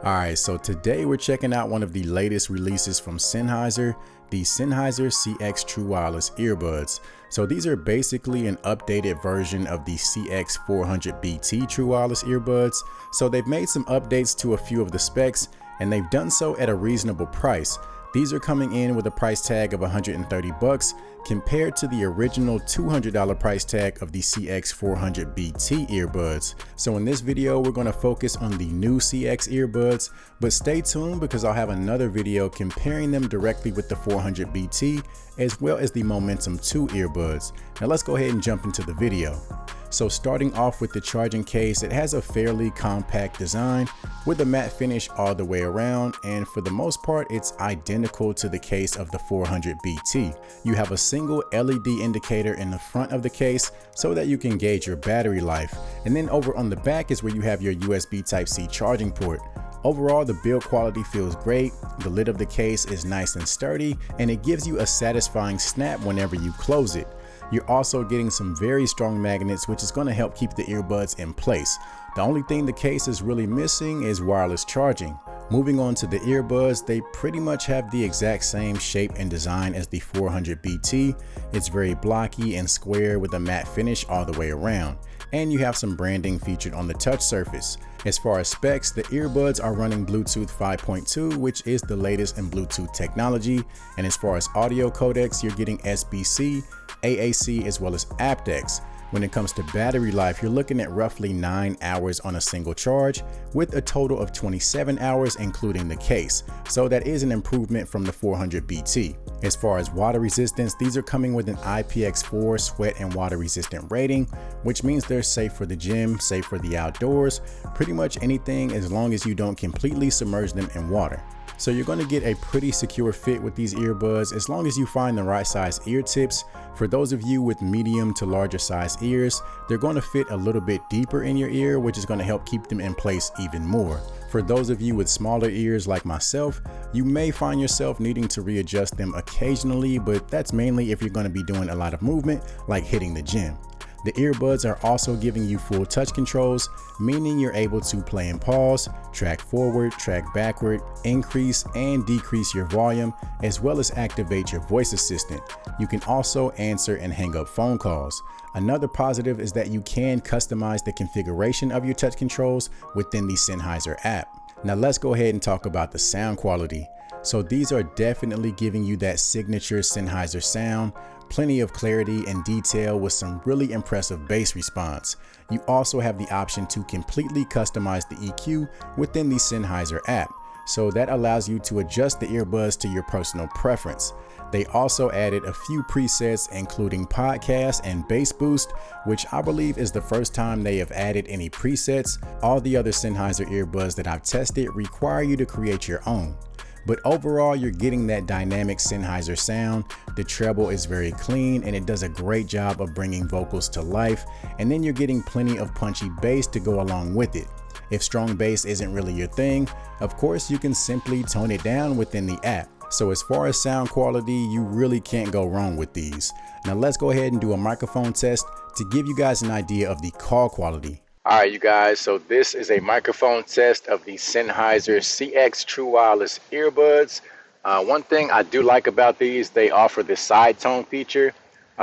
Alright, so today we're checking out one of the latest releases from Sennheiser, the Sennheiser CX True Wireless Earbuds. So these are basically an updated version of the CX400BT True Wireless Earbuds. So they've made some updates to a few of the specs, and they've done so at a reasonable price. These are coming in with a price tag of $130 compared to the original $200 price tag of the CX400BT earbuds. So in this video, we're going to focus on the new CX earbuds, but stay tuned because I'll have another video comparing them directly with the 400BT as well as the Momentum 2 earbuds. Now let's go ahead and jump into the video. So starting off with the charging case, it has a fairly compact design with a matte finish all the way around, and for the most part it's identical to the case of the 400BT. You have a single LED indicator in the front of the case so that you can gauge your battery life, and then over on the back is where you have your USB Type-C charging port. Overall, the build quality feels great, the lid of the case is nice and sturdy, and it gives you a satisfying snap whenever you close it. You're also getting some very strong magnets, which is going to help keep the earbuds in place. The only thing the case is really missing is wireless charging. Moving on to the earbuds, they pretty much have the exact same shape and design as the 400BT. It's very blocky and square with a matte finish all the way around, and you have some branding featured on the touch surface. As far as specs, the earbuds are running Bluetooth 5.2, which is the latest in Bluetooth technology, and as far as audio codecs, you're getting SBC, AAC, as well as aptX. When it comes to battery life, you're looking at roughly 9 hours on a single charge with a total of 27 hours including the case. So that is an improvement from the 400BT. As far as water resistance, these are coming with an IPX4 sweat and water resistant rating, which means they're safe for the gym, safe for the outdoors, pretty much anything as long as you don't completely submerge them in water. So you're going to get a pretty secure fit with these earbuds as long as you find the right size ear tips. For those of you with medium to larger size ears, they're going to fit a little bit deeper in your ear, which is going to help keep them in place even more. For those of you with smaller ears like myself, you may find yourself needing to readjust them occasionally, but that's mainly if you're going to be doing a lot of movement like hitting the gym. The earbuds are also giving you full touch controls, meaning you're able to play and pause, track forward, track backward, increase and decrease your volume, as well as activate your voice assistant. You can also answer and hang up phone calls. Another positive is that you can customize the configuration of your touch controls within the Sennheiser app. Now let's go ahead and talk about the sound quality. So these are definitely giving you that signature Sennheiser sound, plenty of clarity and detail with some really impressive bass response. You also have the option to completely customize the EQ within the Sennheiser app, so that allows you to adjust the earbuds to your personal preference. They also added a few presets including podcast and bass boost, which I believe is the first time they have added any presets. All the other Sennheiser earbuds that I've tested require you to create your own. But overall, you're getting that dynamic Sennheiser sound. The treble is very clean and it does a great job of bringing vocals to life. And then you're getting plenty of punchy bass to go along with it. If strong bass isn't really your thing, of course you can simply tone it down within the app. So as far as sound quality, you really can't go wrong with these. Now let's go ahead and do a microphone test to give you guys an idea of the call quality. All right, you guys, so this is a microphone test of the Sennheiser CX True Wireless Earbuds. One thing I do like about these, they offer the side tone feature.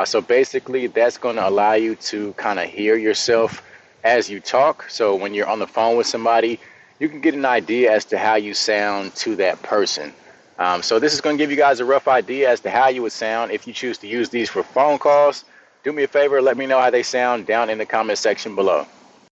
So basically that's going to allow you to kind of hear yourself as you talk. So when you're on the phone with somebody, you can get an idea as to how you sound to that person. So this is going to give you guys a rough idea as to how you would sound if you choose to use these for phone calls. Do me a favor, let me know how they sound down in the comment section below.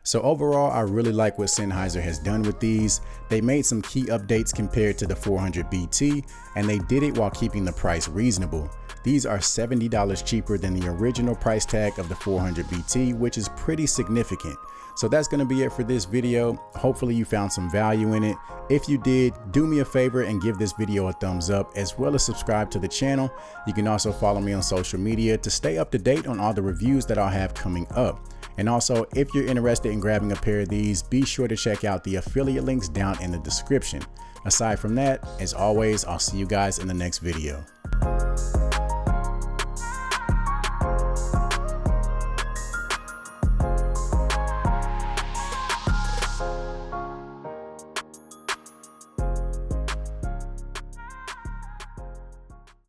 So overall, I really like what Sennheiser has done with these. They made some key updates compared to the 400BT, and they did it while keeping the price reasonable. These are $70 cheaper than the original price tag of the 400BT, which is pretty significant. So that's going to be it for this video. Hopefully you found some value in it. If you did, do me a favor and give this video a thumbs up, as well as subscribe to the channel. You can also follow me on social media to stay up to date on all the reviews that I'll have coming up. And also, if you're interested in grabbing a pair of these, be sure to check out the affiliate links down in the description. Aside from that, as always, I'll see you guys in the next video.